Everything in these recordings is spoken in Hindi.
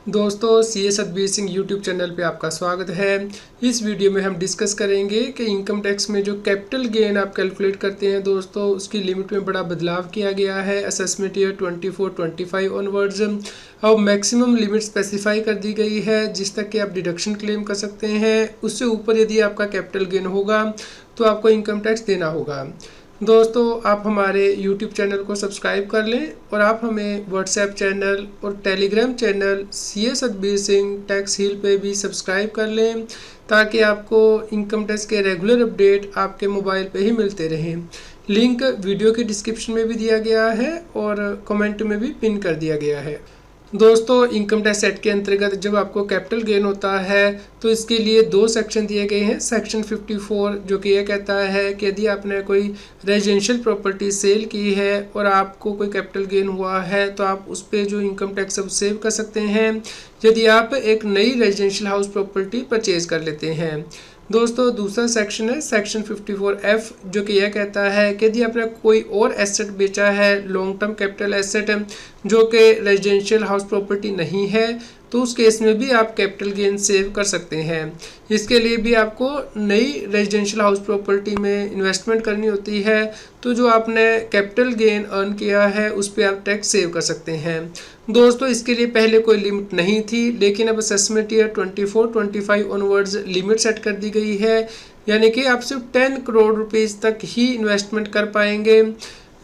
दोस्तों सी ए सतबीर सिंह यूट्यूब चैनल पे आपका स्वागत है। इस वीडियो में हम डिस्कस करेंगे कि इनकम टैक्स में जो कैपिटल गेन आप कैलकुलेट करते हैं दोस्तों, उसकी लिमिट में बड़ा बदलाव किया गया है असेसमेंट ईयर 24-25 ऑनवर्ड्स। अब मैक्सिमम लिमिट स्पेसिफाई कर दी गई है जिस तक कि आप डिडक्शन क्लेम कर सकते हैं। उससे ऊपर यदि आपका कैपिटल गेन होगा तो आपको इनकम टैक्स देना होगा। दोस्तों आप हमारे YouTube चैनल को सब्सक्राइब कर लें और आप हमें WhatsApp चैनल और टेलीग्राम चैनल सी ए सतबीर सिंह टैक्स हील पे भी सब्सक्राइब कर लें ताकि आपको इनकम टैक्स के रेगुलर अपडेट आपके मोबाइल पे ही मिलते रहें। लिंक वीडियो के डिस्क्रिप्शन में भी दिया गया है और कमेंट में भी पिन कर दिया गया है। दोस्तों इनकम टैक्स एक्ट के अंतर्गत जब आपको कैपिटल गेन होता है तो इसके लिए दो सेक्शन दिए गए हैं। सेक्शन 54 जो कि यह कहता है कि यदि आपने कोई रेजिडेंशियल प्रॉपर्टी सेल की है और आपको कोई कैपिटल गेन हुआ है तो आप उस पर जो इनकम टैक्स अब सेव कर सकते हैं यदि आप एक नई रेजिडेंशियल हाउस प्रॉपर्टी परचेज कर लेते हैं। दोस्तों दूसरा सेक्शन है सेक्शन 54F जो कि यह कहता है कि यदि आपने कोई और एसेट बेचा है, लॉन्ग टर्म कैपिटल एसेट जो कि रेजिडेंशियल हाउस प्रॉपर्टी नहीं है, तो उस केस में भी आप कैपिटल गेन सेव कर सकते हैं। इसके लिए भी आपको नई रेजिडेंशियल हाउस प्रॉपर्टी में इन्वेस्टमेंट करनी होती है, तो जो आपने कैपिटल गेन अर्न किया है उस पर आप टैक्स सेव कर सकते हैं। दोस्तों इसके लिए पहले कोई लिमिट नहीं थी, लेकिन अब assessment year 24-25 onwards limit set कर दी गई है, यानी कि आप सिर्फ 10 करोड़ रुपीज़ तक ही इन्वेस्टमेंट कर पाएंगे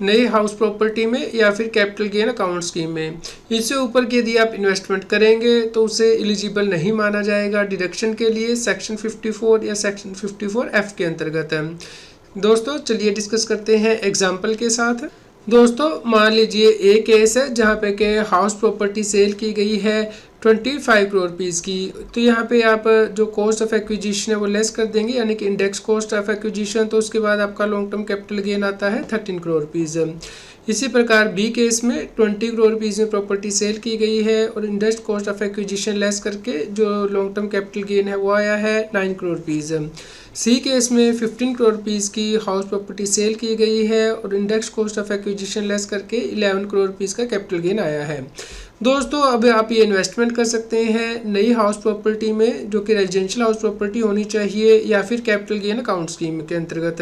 नई हाउस प्रॉपर्टी में या फिर कैपिटल गेन अकाउंट स्कीम में। इससे ऊपर की यदि आप इन्वेस्टमेंट करेंगे तो उसे एलिजिबल नहीं माना जाएगा डिडक्शन के लिए सेक्शन 54 या सेक्शन 54F के अंतर्गत। दोस्तों चलिए डिस्कस करते हैं एग्जाम्पल के साथ। दोस्तों मान लीजिए एक केस है जहाँ पे के हाउस प्रॉपर्टी सेल की गई है 25 करोड़ रुपीज़ की। तो यहाँ पे आप जो कॉस्ट ऑफ एक्विजिशन है वो लेस कर देंगे, यानी कि इंडेक्स कॉस्ट ऑफ एक्विजिशन। तो उसके बाद आपका लॉन्ग टर्म कैपिटल गेन आता है 13 करोड़ रुपीज़। इसी प्रकार बी केस में 20 करोड़ रुपीज़ में प्रॉपर्टी सेल की गई है और index cost of acquisition less करके जो लॉन्ग टर्म कैपिटल गेन है वो आया है 9 करोड़ रुपीज़। सी केस में 15 करोड़ रुपीज़ की हाउस प्रॉपर्टी सेल की गई है और index cost of acquisition less करके 11 करोड़ रुपीज़ का कैपिटल गेन आया है। दोस्तों अब आप ये इन्वेस्टमेंट कर सकते हैं नई हाउस प्रॉपर्टी में जो कि रेजिडेंशियल हाउस प्रॉपर्टी होनी चाहिए या फिर कैपिटल गेन अकाउंट स्कीम के अंतर्गत।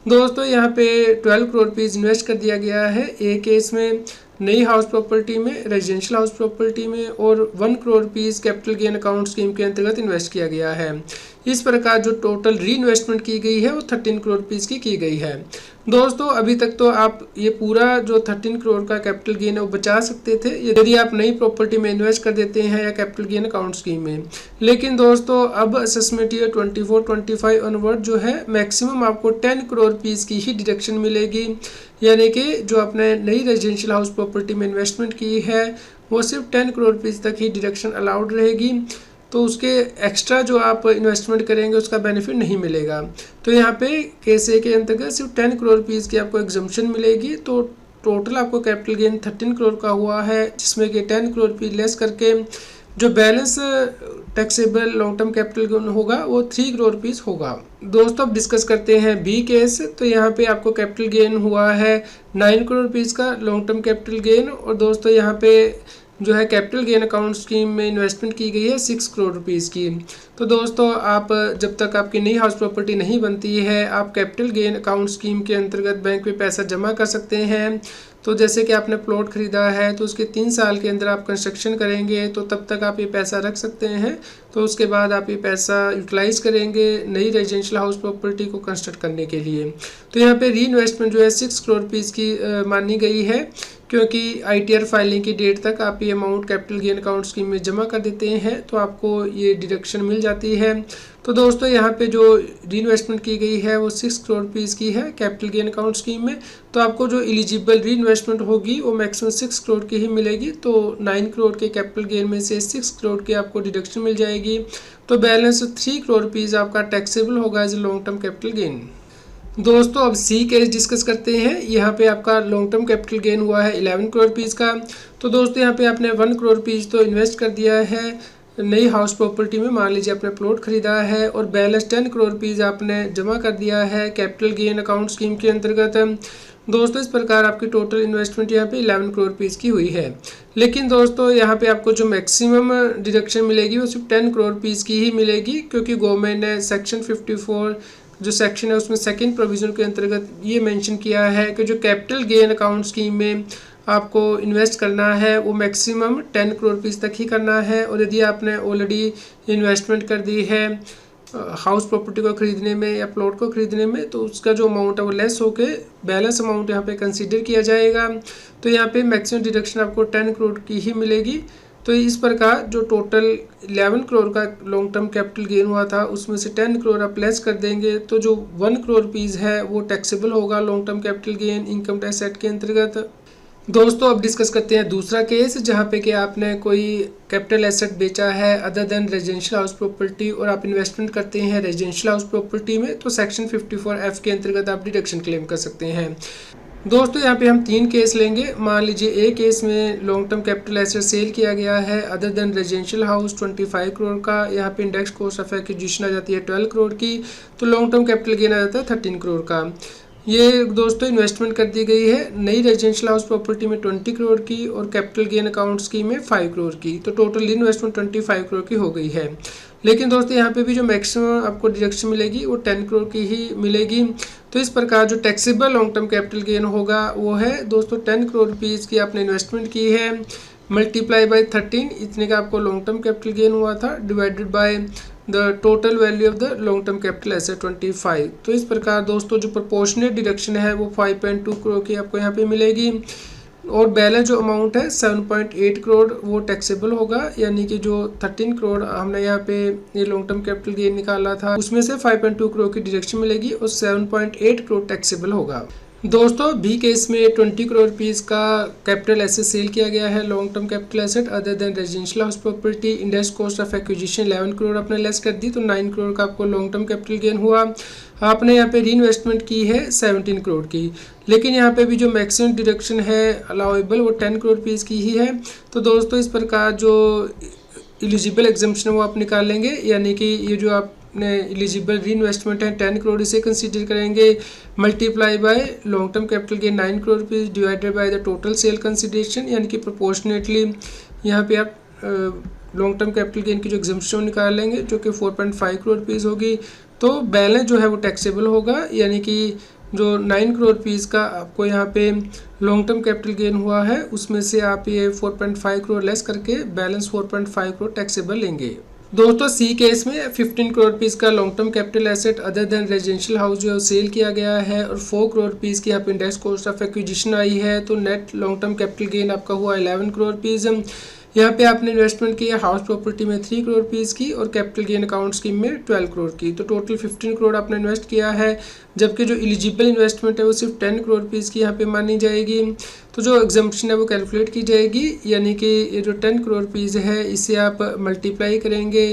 दोस्तों यहाँ पे 12 करोड़ रुपीज़ इन्वेस्ट कर दिया गया है ए केस में नई हाउस प्रॉपर्टी में, रेजिडेंशियल हाउस प्रॉपर्टी में, और 1 crore rupees capital gain account scheme के अंतर्गत इन्वेस्ट किया गया है। इस प्रकार जो टोटल री इन्वेस्टमेंट की गई है वो 13 करोड़ रुपीज़ की गई है। दोस्तों अभी तक तो आप ये पूरा जो 13 करोड़ का कैपिटल गेन है वो बचा सकते थे यदि आप नई प्रॉपर्टी में इन्वेस्ट कर देते हैं या कैपिटल गेन अकाउंट स्कीम में। लेकिन दोस्तों अब असेसमेंट ईयर 24-25 ऑनवर्ड जो है मैक्सिमम आपको 10 करोड़ रुपीज़ की ही डिडक्शन मिलेगी, यानी कि जो आपने नई रेजिडेंशियल हाउस प्रॉपर्टी में इन्वेस्टमेंट की है वो सिर्फ 10 करोड़ रुपीज़ तक ही डिडक्शन अलाउड रहेगी। तो उसके एक्स्ट्रा जो आप इन्वेस्टमेंट करेंगे उसका बेनिफिट नहीं मिलेगा। तो यहाँ पे केस ए के अंतर्गत सिर्फ 10 करोड़ रुपीज़ की आपको एग्जम्पशन मिलेगी। तो टोटल आपको कैपिटल गेन 13 करोड़ का हुआ है, जिसमें कि 10 करोड़ रुपीज़ लेस करके जो balance taxable long term capital gain होगा वो 3 करोड़ रुपीज़ होगा। दोस्तों अब डिस्कस करते हैं बी केस। तो यहाँ पे आपको कैपिटल गेन हुआ है 9 करोड़ रुपीज़ का लॉन्ग टर्म कैपिटल गेन, और दोस्तों यहाँ पे जो है कैपिटल गेन अकाउंट स्कीम में इन्वेस्टमेंट की गई है 6 करोड़ रुपीज़ की। तो दोस्तों आप जब तक आपकी नई हाउस प्रॉपर्टी नहीं बनती है आप कैपिटल गेन अकाउंट स्कीम के अंतर्गत बैंक में पैसा जमा कर सकते हैं। तो जैसे कि आपने प्लॉट ख़रीदा है तो उसके 3 साल के अंदर आप कंस्ट्रक्शन करेंगे तो तब तक आप ये पैसा रख सकते हैं। तो उसके बाद आप ये पैसा यूटिलाइज़ करेंगे नई रेजिडेंशियल हाउस प्रॉपर्टी को कंस्ट्रक्ट करने के लिए। तो यहाँ पे री इन्वेस्टमेंट जो है 6 करोड़ रुपीज़ की मानी गई है, क्योंकि ITR फाइलिंग की डेट तक आप ये amount capital gain account scheme में जमा कर देते हैं तो आपको ये डिडक्शन मिल जाती है। तो दोस्तों यहाँ पे जो री इन्वेस्टमेंट की गई है वो 6 करोड़ रुपीज़ की है कैपिटल गेन अकाउंट स्कीम में। तो आपको जो एलिजिबल री इन्वेस्टमेंट होगी वो मैक्सिमम 6 करोड़ की ही मिलेगी। तो 9 करोड़ के कैपिटल गेन में से 6 करोड़ की आपको डिडक्शन मिल जाएगी। तो बैलेंस 3 करोड़ रुपीज़ आपका टैक्सेबल होगा as a long term capital gain. दोस्तों अब सी केस डिस्कस करते हैं। यहाँ पे आपका लॉन्ग टर्म कैपिटल गेन हुआ है 11 करोड़ रुपीज़ का। तो दोस्तों यहाँ पे आपने 1 करोड़ रुपीज़ तो इन्वेस्ट कर दिया है नई हाउस प्रॉपर्टी में। मान लीजिए आपने प्लॉट खरीदा है और बैलेंस 10 करोड़ रुपीज़ आपने जमा कर दिया है कैपिटल गेन अकाउंट स्कीम के अंतर्गत। दोस्तों इस प्रकार आपकी टोटल इन्वेस्टमेंट यहाँ पे 11 करोड़ रुपीज़ की हुई है। लेकिन दोस्तों यहाँ पे आपको जो मैक्सिमम डिडक्शन मिलेगी वो सिर्फ 10 करोड़ रुपीज़ की ही मिलेगी, क्योंकि गवर्नमेंट ने सेक्शन 54 जो सेक्शन है उसमें सेकंड प्रोविज़न के अंतर्गत ये मेंशन किया है कि जो कैपिटल गेन अकाउंट स्कीम में आपको इन्वेस्ट करना है वो मैक्सिमम 10 करोड़ रुपीज़ तक ही करना है। और यदि आपने ऑलरेडी इन्वेस्टमेंट कर दी है हाउस प्रॉपर्टी को ख़रीदने में या प्लॉट को ख़रीदने में, तो उसका जो अमाउंट है वो लेस होके बैलेंस अमाउंट यहाँ पे कंसीडर किया जाएगा। तो यहाँ पे मैक्सिमम डिडक्शन आपको 10 करोड़ की ही मिलेगी। तो इस प्रकार जो टोटल 11 करोड़ का लॉन्ग टर्म कैपिटल गेन हुआ था उसमें से 10 करोड़ आप लेस कर देंगे तो जो 1 करोड़ रुपीज़ है वो टैक्सेबल होगा long term capital gain income tax act के अंतर्गत। दोस्तों अब डिस्कस करते हैं दूसरा केस, जहाँ पे कि आपने कोई कैपिटल एसेट बेचा है other than residential house property और आप इन्वेस्टमेंट करते हैं रेजिडेंशियल हाउस प्रॉपर्टी में, तो सेक्शन 54F के अंतर्गत आप डिडक्शन क्लेम कर सकते हैं। दोस्तों यहाँ पे हम 3 केस लेंगे। मान लीजिए एक केस में long term capital asset sale किया गया है other than residential house 25 crore का, यहाँ पे इंडेक्स कॉस्ट ऑफ एक्विजिशन आ जाती है 12 करोड़ की, तो लॉन्ग टर्म कैपिटल गेन आ जाता है 13 करोड़ का। ये दोस्तों इन्वेस्टमेंट कर दी गई है नई रेजिडेंशियल हाउस प्रॉपर्टी में 20 करोड़ की और कैपिटल गेन अकाउंट स्कीम में 5 करोड़ की, तो टोटल इन्वेस्टमेंट 25 करोड़ की हो गई है। लेकिन दोस्तों यहाँ पे भी जो मैक्सिमम आपको डिडक्शन मिलेगी वो 10 करोड़ की ही मिलेगी। तो इस प्रकार जो taxable long term capital gain होगा वो है दोस्तों 10 करोड़ रुपीज़ की आपने इन्वेस्टमेंट की है मल्टीप्लाई बाय 13, इतने का आपको लॉन्ग टर्म कैपिटल गेन हुआ था, divided by the total value of the long term capital asset 25। तो इस प्रकार दोस्तों जो प्रोपोर्शनेट डिडक्शन है वो 5.2 करोड़ की आपको यहाँ पे मिलेगी और बैलेंस जो अमाउंट है 7.8 करोड़ वो टैक्सेबल होगा, यानी कि जो 13 करोड़ हमने यहाँ पे ये लॉन्ग टर्म कैपिटल गेन निकाला था उसमें से 5.2 करोड़ की डिडक्शन मिलेगी और 7.8 करोड़ टैक्सेबल होगा। दोस्तों बी केस में 20 करोड़ रुपीज़ का कैपिटल एसेट सेल किया गया है long term capital asset other than residential house property, index cost of acquisition 11 crore आपने लेस कर दी तो 9 करोड़ का आपको लॉन्ग टर्म कैपिटल गेन हुआ। आपने यहाँ पे री इन्वेस्टमेंट की है 17 करोड़ की, लेकिन यहाँ पे भी जो मैक्सिमम डिडक्शन है अलाउेबल वो 10 करोड़ रुपीज़ की ही है। तो दोस्तों इस प्रकार जो एलिजिबल एग्जम्पशन है वो आप निकाल लेंगे, यानी कि ये जो आप एलिजिबल री इन्वेस्टमेंट है 10 करोड़ इसे कंसीडर करेंगे multiply by long term capital gain 9 crore rupees divided by the total sale consideration, यानी कि प्रोपोर्शनेटली यहाँ पे आप लॉन्ग टर्म कैपिटल गेन की जो एग्जम्पशन निकाल लेंगे जो कि 4.5 करोड़ रुपीज़ होगी। तो बैलेंस जो है वो टैक्सेबल होगा, यानी कि जो 9 करोड़ रुपीज़ का आपको यहाँ पे लॉन्ग टर्म कैपिटल गेन हुआ है उसमें से आप ये 4.5 करोड़ लेस करके बैलेंस 4.5 करोड़ टैक्सेबल लेंगे। दोस्तों सी केस में 15 करोड़ रुपीज़ का long term capital asset other than residential house जो है सेल किया गया है और 4 करोड़ रुपीज़ की यहाँ पे इंडेक्स कॉस्ट ऑफ एक्विजिशन आई है, तो net long term capital gain आपका हुआ 11 करोड़ रुपीज़। यहाँ पे आपने इन्वेस्टमेंट किया हाउस प्रॉपर्टी में 3 करोड़ रुपीज़ की और कैपिटल गेन अकाउंट स्कीम में 12 करोड़ की, तो टोटल 15 करोड़ आपने इन्वेस्ट किया है, जबकि जो एलिजिबल इन्वेस्टमेंट है वो सिर्फ 10 करोड़ रुपीज़ की यहाँ पे मानी जाएगी। तो जो एग्जम्पशन है वो कैलकुलेट की जाएगी, यानी कि ये जो 10 करोड़ रुपीज़ है इसे आप मल्टीप्लाई करेंगे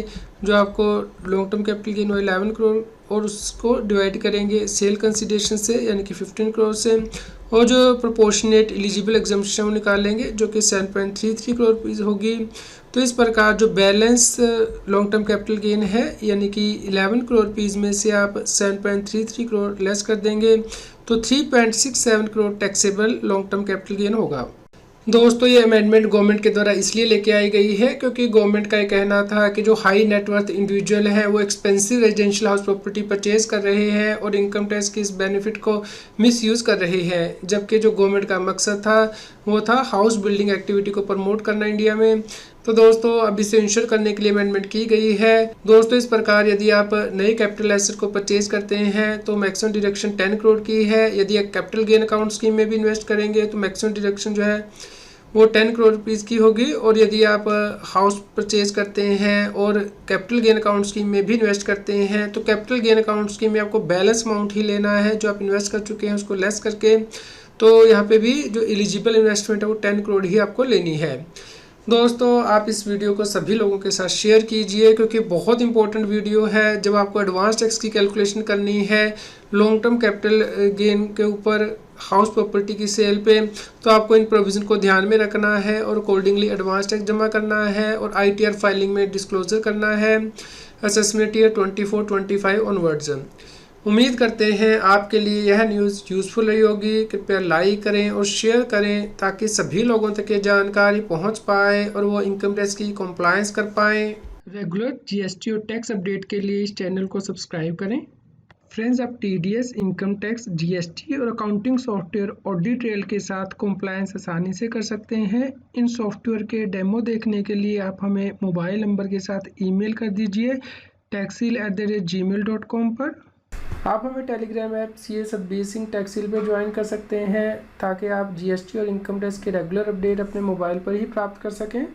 जो आपको लॉन्ग टर्म कैपिटल गेन हुआ 11 करोड़ और उसको डिवाइड करेंगे सेल कंसीडरेशन से यानी कि 15 करोड़ से, और जो प्रोपोर्शनेट एलिजिबल एग्जम्पशन वो निकाल लेंगे जो कि 7.33 करोड़ रुपीज़ होगी। तो इस प्रकार जो balance long term capital gain है यानी कि 11 करोड़ रुपीज़ में से आप 7.33 करोड़ लेस कर देंगे तो 3.67 crore taxable long term capital gain होगा। दोस्तों ये अमेंडमेंट गवर्नमेंट के द्वारा इसलिए लेके आई गई है क्योंकि गवर्नमेंट का ये कहना था कि जो हाई नेटवर्थ इंडिविजुअल है वो expensive residential house property purchase कर रहे हैं और इनकम टैक्स के इस बेनिफिट को मिसयूज़ कर रहे हैं, जबकि जो गवर्नमेंट का मकसद था वो था हाउस बिल्डिंग एक्टिविटी को प्रमोट करना इंडिया में। तो दोस्तों अब इसे इंश्योर करने के लिए अमेंडमेंट की गई है। दोस्तों इस प्रकार यदि आप नए कैपिटल एसेट को परचेज करते हैं तो मैक्सिमम डिडक्शन 10 करोड़ की है। यदि आप कैपिटल गेन अकाउंट स्कीम में भी इन्वेस्ट करेंगे तो मैक्सिमम डिडक्शन जो है वो 10 करोड़ रुपीज़ की होगी, और यदि आप हाउस परचेज करते हैं और कैपिटल गेन अकाउंट स्कीम में भी इन्वेस्ट करते हैं तो कैपिटल गेन अकाउंट स्कीम में आपको बैलेंस अमाउंट ही लेना है जो आप इन्वेस्ट कर चुके हैं उसको लेस करके। तो यहाँ पे भी जो एलिजिबल इन्वेस्टमेंट है वो 10 करोड़ ही आपको लेनी है। दोस्तों आप इस वीडियो को सभी लोगों के साथ शेयर कीजिए क्योंकि बहुत इंपॉर्टेंट वीडियो है। जब आपको एडवांस टैक्स की कैलकुलेशन करनी है लॉन्ग टर्म कैपिटल गेन के ऊपर हाउस प्रॉपर्टी की सेल पे, तो आपको इन प्रोविज़न को ध्यान में रखना है और अकॉर्डिंगली एडवांस टैक्स जमा करना है और ITR फाइलिंग में डिस्क्लोजर करना है असेसमेंट ईयर 24-25 ऑनवर्ड्स। उम्मीद करते हैं आपके लिए यह न्यूज़ यूज़फुल रही होगी। कृपया लाइक करें और शेयर करें ताकि सभी लोगों तक ये जानकारी पहुंच पाए और वो इनकम टैक्स की कंप्लायंस कर पाएँ। रेगुलर जीएसटी और टैक्स अपडेट के लिए इस चैनल को सब्सक्राइब करें। फ्रेंड्स, आप टीडीएस, इनकम टैक्स, जीएसटी और अकाउंटिंग सॉफ्टवेयर ऑडिट ट्रेल के साथ कंप्लायंस आसानी से कर सकते हैं। इन सॉफ्टवेयर के डेमो देखने के लिए आप हमें मोबाइल नंबर के साथ ईमेल कर दीजिए taxil@gmail.com पर। आप हमें Telegram app CA Satbir Singh Taxil पे ज्वाइन कर सकते हैं ताकि आप जीएसटी और इनकम टैक्स के रेगुलर अपडेट अपने मोबाइल पर ही प्राप्त कर सकें।